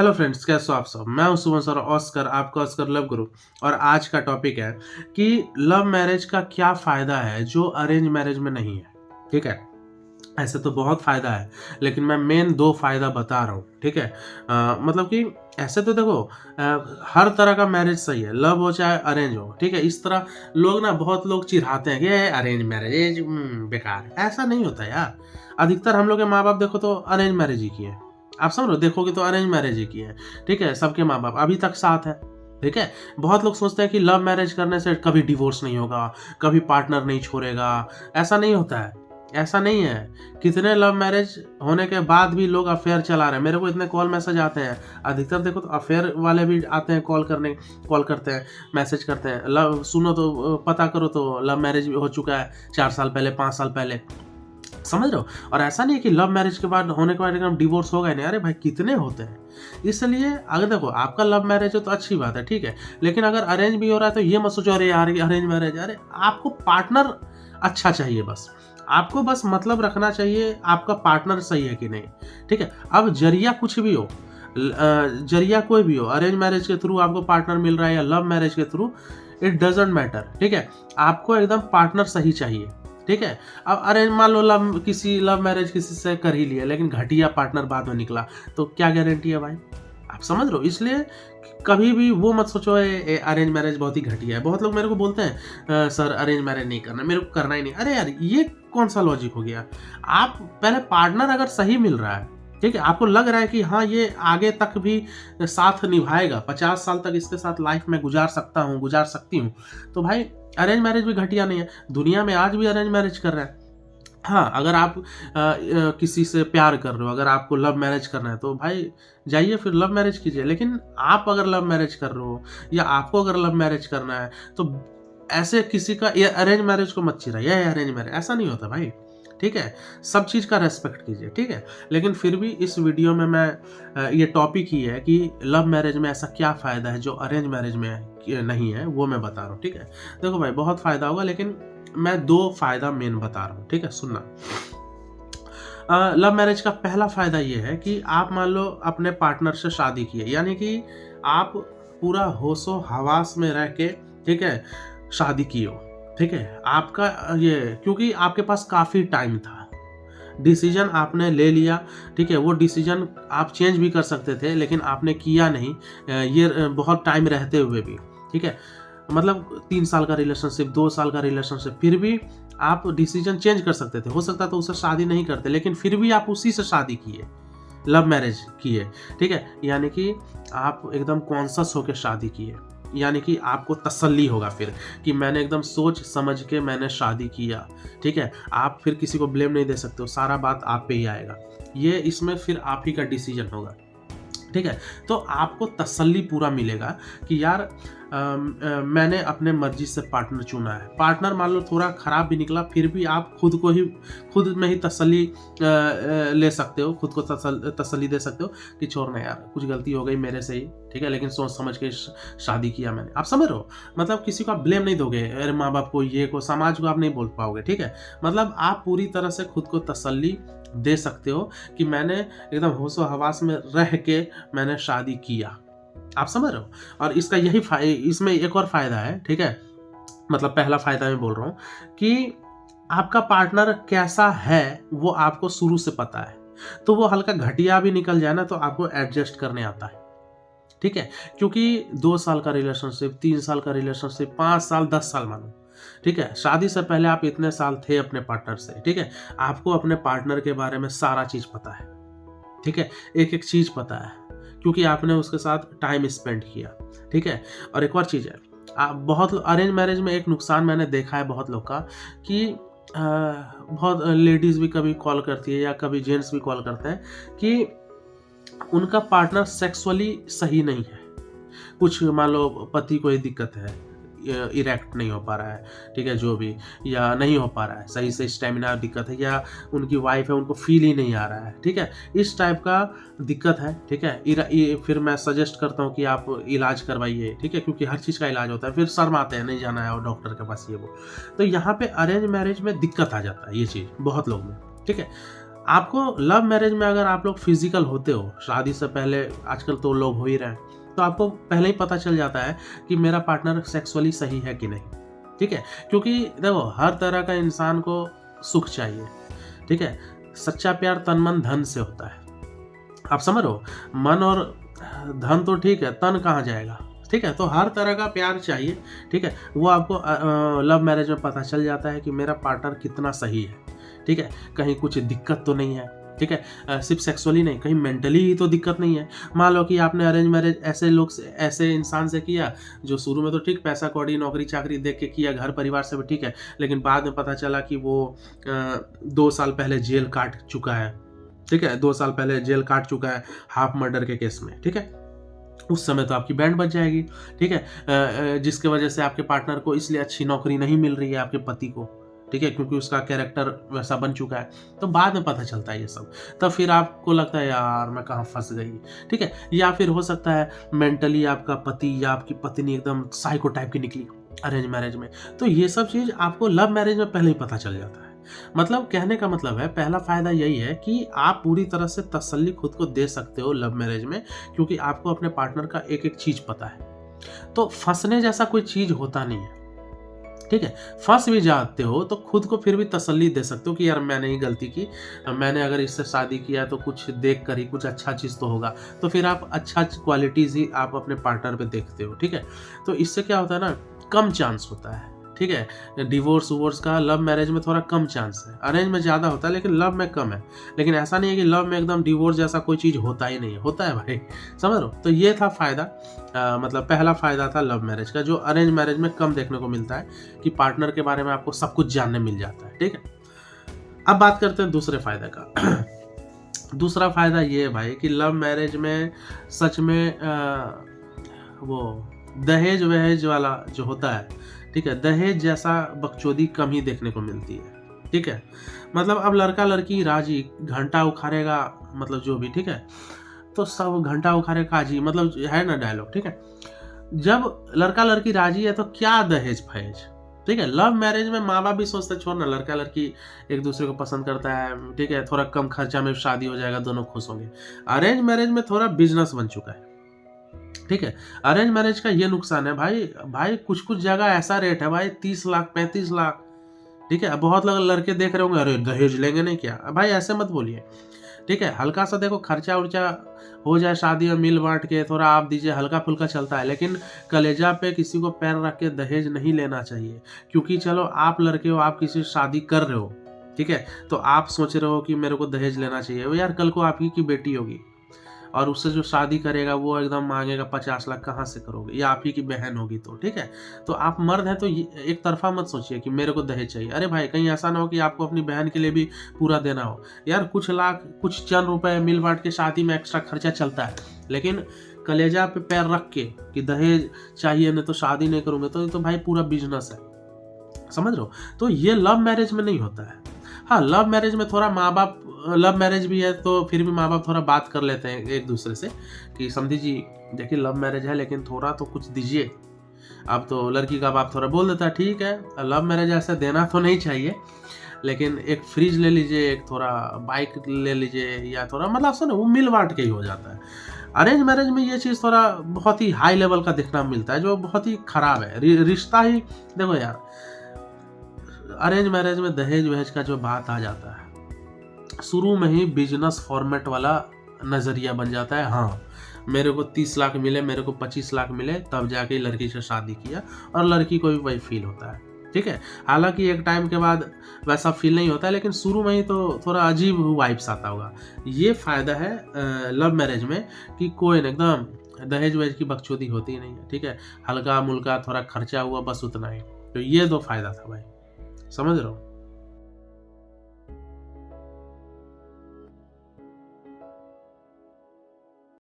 Hello friends, कैसे हो आप सब। मैं हूं सुमन सर ऑस्कर, आपका ऑस्कर लव गुरु। और आज का टॉपिक है कि लव मैरिज का क्या फ़ायदा है जो अरेंज मैरिज में नहीं है। ठीक है, ऐसे तो बहुत फ़ायदा है, लेकिन मैं मेन दो फ़ायदा बता रहा हूँ। ठीक है, मतलब कि ऐसे तो देखो, हर तरह का मैरिज सही है, लव हो चाहे अरेंज हो। ठीक है, इस तरह लोग ना, बहुत लोग चिढ़ाते हैं कि ये अरेंज मैरिज बेकार है। ऐसा नहीं होता यार। अधिकतर हम लोग के माँ बाप देखो तो अरेंज मैरिज ही किए हैं। आप समझ लो, देखोगे तो अरेंज मैरिज ही किए हैं। ठीक है, सबके माँ बाप अभी तक साथ है। ठीक है, बहुत लोग सोचते हैं कि लव मैरिज करने से कभी डिवोर्स नहीं होगा, कभी पार्टनर नहीं छोड़ेगा। ऐसा नहीं होता है, ऐसा नहीं है। कितने लव मैरिज होने के बाद भी लोग अफेयर चला रहे हैं। मेरे को इतने कॉल मैसेज आते हैं। अधिकतर देखो तो अफेयर वाले भी आते हैं, कॉल करते हैं, मैसेज करते हैं, लव सुनो तो पता करो तो लव मैरिज हो चुका है 4 साल पहले, 5 साल पहले। समझ रहे हो। और ऐसा नहीं है कि लव मैरिज के बाद होने के बाद एकदम डिवोर्स हो गए नहीं। अरे भाई, कितने होते हैं। इसलिए अगर देखो आपका लव मैरिज है तो अच्छी बात है, ठीक है। लेकिन अगर अरेंज भी हो रहा है तो ये मत सोचो अरे यार अरेंज मैरिज। अरे आपको पार्टनर अच्छा चाहिए बस। आपको बस मतलब रखना चाहिए आपका पार्टनर सही है कि नहीं। ठीक है, अब जरिया कुछ भी हो, जरिया कोई भी हो, अरेंज मैरिज के थ्रू आपको पार्टनर मिल रहा है या लव मैरिज के थ्रू, इट डजेंट मैटर। ठीक है, आपको एकदम पार्टनर सही चाहिए। ठीक है, अब अरेंज मान लो लव मैरिज किसी से कर ही लिया, लेकिन घटिया पार्टनर बाद में निकला, तो क्या गारंटी है भाई। आप समझ रहे हो। इसलिए कभी भी वो मत सोचो अरेंज मैरिज बहुत ही घटिया है। बहुत लोग मेरे को बोलते हैं सर अरेंज मैरिज नहीं करना, मेरे को करना ही नहीं। अरे यार, ये कौन सा लॉजिक हो गया। आप पहले पार्टनर अगर सही मिल रहा है, ठीक है, आपको लग रहा है कि हाँ ये आगे तक भी साथ निभाएगा, 50 साल तक इसके साथ लाइफ में गुजार सकता हूँ, गुजार सकती हूँ, तो भाई अरेंज मैरिज भी घटिया नहीं है। दुनिया में आज भी अरेंज मैरिज कर रहे हैं। हाँ, अगर आप किसी से प्यार कर रहे हो, अगर आपको लव मैरिज करना है तो भाई जाइए फिर लव मैरिज कीजिए। लेकिन आप अगर लव मैरिज कर रहे हो या आपको अगर लव मैरिज करना है तो ऐसे किसी का ये अरेंज मैरिज को मत चिढ़ाइए, ये अरेंज मैरिज ऐसा नहीं होता भाई। ठीक है, सब चीज़ का रेस्पेक्ट कीजिए। ठीक है, लेकिन फिर भी इस वीडियो में मैं ये टॉपिक ही है कि लव मैरिज में ऐसा क्या फ़ायदा है जो अरेंज मैरिज में नहीं है, वो मैं बता रहा हूँ। ठीक है, देखो भाई बहुत फ़ायदा होगा, लेकिन मैं दो फ़ायदा मेन बता रहा हूँ। ठीक है, सुनना। लव मैरिज का पहला फ़ायदा ये है कि आप मान लो अपने पार्टनर से शादी की है, यानी कि आप पूरा होशो हवास में रह के, ठीक है, शादी की हो। ठीक है, आपका ये, क्योंकि आपके पास काफ़ी टाइम था, डिसीजन आपने ले लिया। ठीक है, वो डिसीजन आप चेंज भी कर सकते थे, लेकिन आपने किया नहीं, ये बहुत टाइम रहते हुए भी। ठीक है, मतलब 3 साल का रिलेशनशिप, 2 साल का रिलेशनशिप, फिर भी आप डिसीजन चेंज कर सकते थे। हो सकता तो उससे शादी नहीं करते, लेकिन फिर भी आप उसी से शादी किए, लव मैरिज किए। ठीक है, यानी कि आप एकदम कॉन्शियस होकर शादी किए, यानी कि आपको तसल्ली होगा फिर कि मैंने एकदम सोच समझ के मैंने शादी किया। ठीक है, आप फिर किसी को ब्लेम नहीं दे सकते हो, सारा बात आप पे ही आएगा। ये इसमें फिर आप ही का डिसीजन होगा। ठीक है, तो आपको तसल्ली पूरा मिलेगा कि यार मैंने अपने मर्जी से पार्टनर चुना है। पार्टनर मान लो थोड़ा ख़राब भी निकला, फिर भी आप खुद में ही तसल्ली ले सकते हो, खुद को तसल्ली दे सकते हो कि छोड़ना यार, कुछ गलती हो गई मेरे से ही। ठीक है, लेकिन सोच समझ के शादी किया मैंने। आप समझ रहे हो, मतलब किसी को आप ब्लेम नहीं दोगे, अरे माँ बाप को, ये को, समाज को आप नहीं बोल पाओगे। ठीक है, मतलब आप पूरी तरह से खुद को तसल्ली दे सकते हो कि मैंने एकदम होशो हवास में रह के मैंने शादी किया। आप समझ रहे हो। और इसका इसमें एक और फायदा है। ठीक है, मतलब पहला फायदा मैं बोल रहा हूँ कि आपका पार्टनर कैसा है वो आपको शुरू से पता है, तो वो हल्का घटिया भी निकल जाए ना तो आपको एडजस्ट करने आता है। ठीक है, क्योंकि 2 साल का रिलेशनशिप, 3 साल का रिलेशनशिप, 5 साल, 10 साल मानो। ठीक है, शादी से पहले आप इतने साल थे अपने पार्टनर से। ठीक है, आपको अपने पार्टनर के बारे में सारा चीज पता है। ठीक है, एक एक चीज पता है, क्योंकि आपने उसके साथ टाइम स्पेंड किया। ठीक है, और एक और चीज है, बहुत अरेंज मैरिज में एक नुकसान मैंने देखा है बहुत लोग का कि बहुत लेडीज भी कभी कॉल करती है या कभी जेंट्स भी कॉल करते हैं कि उनका पार्टनर सेक्सुअली सही नहीं है। कुछ मान लो पति को ही दिक्कत है, इरेक्ट नहीं हो पा रहा है, ठीक है, जो भी, या नहीं हो पा रहा है सही से, स्टेमिना दिक्कत है, या उनकी वाइफ है उनको फील ही नहीं आ रहा है। ठीक है, इस टाइप का दिक्कत है। ठीक है, फिर मैं सजेस्ट करता हूँ कि आप इलाज करवाइए। ठीक है, क्योंकि हर चीज़ का इलाज होता है, फिर शर्म आते हैं, नहीं जाना है और डॉक्टर के पास, ये वो। तो यहाँ पे अरेंज मैरिज में दिक्कत आ जाता है, ये चीज़ बहुत लोग में। ठीक है, आपको लव मैरिज में अगर आप लोग फिजिकल होते हो शादी से पहले, आजकल तो लोग हो ही रहे हैं, तो आपको पहले ही पता चल जाता है कि मेरा पार्टनर सेक्सुअली सही है कि नहीं, ठीक है। क्योंकि देखो हर तरह का इंसान को सुख चाहिए, ठीक है। सच्चा प्यार तन मन धन से होता है, आप समझ रहे हो। मन और धन तो ठीक है, तन कहाँ जाएगा, ठीक है। तो हर तरह का प्यार चाहिए, ठीक है। वो आपको लव मैरिज में पता चल जाता है कि मेरा पार्टनर कितना सही है, ठीक है। कहीं कुछ दिक्कत तो नहीं है, ठीक है। सिर्फ सेक्सुअली नहीं, कहीं मेंटली ही तो दिक्कत नहीं है। मान लो कि आपने अरेंज मैरिज ऐसे लोग से, ऐसे इंसान से किया जो शुरू में तो ठीक पैसा कौड़ी नौकरी चाकरी देख के किया, घर परिवार से भी ठीक है, लेकिन बाद में पता चला कि वो 2 साल पहले जेल काट चुका है, ठीक है। 2 साल पहले जेल काट चुका है हाफ मर्डर के केस में, ठीक है। उस समय तो आपकी बैंड बच जाएगी, ठीक है। जिसके वजह से आपके पार्टनर को इसलिए अच्छी नौकरी नहीं मिल रही है, आपके पति को, ठीक है, क्योंकि उसका कैरेक्टर वैसा बन चुका है। तो बाद में पता चलता है ये सब, तब फिर आपको लगता है यार मैं कहाँ फंस गई, ठीक है। या फिर हो सकता है मेंटली आपका पति या आपकी पत्नी एकदम साइको टाइप की निकली अरेंज मैरिज में। तो ये सब चीज़ आपको लव मैरिज में पहले ही पता चल जाता है। मतलब कहने का मतलब है, पहला फायदा यही है कि आप पूरी तरह से तसल्ली खुद को दे सकते हो लव मैरिज में, क्योंकि आपको अपने पार्टनर का एक एक चीज पता है। तो फंसने जैसा कोई चीज होता नहीं है, ठीक है। फंस भी जाते हो तो खुद को फिर भी तसल्ली दे सकते हो कि यार मैंने ही गलती की, मैंने अगर इससे शादी किया तो कुछ देख कर ही कुछ अच्छा चीज़ तो होगा। तो फिर आप अच्छा क्वालिटीज़ ही आप अपने पार्टनर पे देखते हो, ठीक है। तो इससे क्या होता है ना, कम चांस होता है, ठीक है। डिवोर्स वोर्स का लव मैरिज में थोड़ा कम चांस है, अरेंज में ज़्यादा होता है लेकिन लव में कम है। लेकिन ऐसा नहीं है कि लव में एकदम डिवोर्स जैसा कोई चीज़ होता ही नहीं है, होता है भाई, समझ रहे हो। तो ये था फ़ायदा, मतलब पहला फ़ायदा था लव मैरिज का, जो अरेंज मैरिज में कम देखने को मिलता है, कि पार्टनर के बारे में आपको सब कुछ जानने मिल जाता है, ठीक है। अब बात करते हैं दूसरे फ़ायदे का। दूसरा फ़ायदा ये है भाई कि लव मैरिज में सच में वो दहेज वहेज वाला जो होता है, ठीक है, दहेज जैसा बकचोदी कम ही देखने को मिलती है, ठीक है। मतलब अब लड़का लड़की राजी, घंटा उखाड़ेगा, मतलब जो भी, ठीक है। तो सब घंटा उखाड़े काजी, मतलब है ना डायलॉग, ठीक है। जब लड़का लड़की राजी है तो क्या दहेज फहेज, ठीक है। लव मैरिज में माँ बाप भी सोचते छोड़ ना, लड़का लड़की एक दूसरे को पसंद करता है, ठीक है, थोड़ा कम खर्चा में शादी हो जाएगा, दोनों खुश होंगे। अरेंज मैरिज में थोड़ा बिजनेस बन चुका है, ठीक है। अरेंज मैरिज का ये नुकसान है भाई, भाई कुछ कुछ जगह ऐसा रेट है भाई 30 लाख 35 लाख, ठीक है। बहुत लोग लड़के देख रहे होंगे, अरे दहेज लेंगे नहीं क्या, भाई ऐसे मत बोलिए, ठीक है। हल्का सा देखो खर्चा उर्चा हो जाए शादी में, मिल बांट के थोड़ा आप दीजिए, हल्का फुल्का चलता है, लेकिन कलेजा पे किसी को पैर रख के दहेज नहीं लेना चाहिए। क्योंकि चलो आप लड़के हो, आप किसी से शादी कर रहे हो, ठीक है, तो आप सोच रहे हो कि मेरे को दहेज लेना चाहिए। वो यार कल को आपकी की बेटी होगी और उससे जो शादी करेगा वो एकदम मांगेगा 50 लाख, कहाँ से करोगे, या आप ही की बहन होगी तो, ठीक है। तो आप मर्द हैं तो एक तरफा मत सोचिए कि मेरे को दहेज चाहिए। अरे भाई कहीं ऐसा ना हो कि आपको अपनी बहन के लिए भी पूरा देना हो। यार कुछ लाख कुछ चंद रुपए मिल बांट के शादी में एक्स्ट्रा खर्चा चलता है, लेकिन कलेजा पे पैर रख के कि दहेज चाहिए नहीं तो शादी नहीं करूंगे, तो भाई पूरा बिजनेस है, समझ रहे हो। तो ये लव मैरिज में नहीं होता है। हाँ, लव मैरिज में थोड़ा माँ बाप, लव मैरिज भी है तो फिर भी माँ बाप थोड़ा बात कर लेते हैं एक दूसरे से कि समझी जी देखिए लव मैरिज है लेकिन थोड़ा तो कुछ दीजिए। अब तो लड़की का बाप थोड़ा बोल देता है ठीक है लव मैरिज ऐसे देना तो नहीं चाहिए, लेकिन एक फ्रिज ले लीजिए, एक थोड़ा बाइक ले लीजिए, या थोड़ा मतलब सुनो वो मिल बांट के ही हो जाता है। अरेंज मैरिज में ये चीज़ थोड़ा बहुत ही हाई लेवल का देखना मिलता है, जो बहुत ही खराब है। रिश्ता ही देखो यार, अरेंज मैरिज में दहेज वहेज का जो बात आ जाता है, शुरू में ही बिजनेस फॉर्मेट वाला नज़रिया बन जाता है। हाँ मेरे को 30 लाख मिले, मेरे को 25 लाख मिले, तब जाके लड़की से शादी किया, और लड़की को भी वही फील होता है, ठीक है। हालांकि एक टाइम के बाद वैसा फील नहीं होता है, लेकिन शुरू में ही तो थोड़ा अजीब वाइब्स आता होगा। ये फ़ायदा है लव मैरिज में कि कोई एकदम दहेज वहेज की बकचोदी होती नहीं है, ठीक है। हल्का मुल्का थोड़ा खर्चा हुआ बस उतना ही। तो ये 2 फायदा था भाई, समझ रहे हो।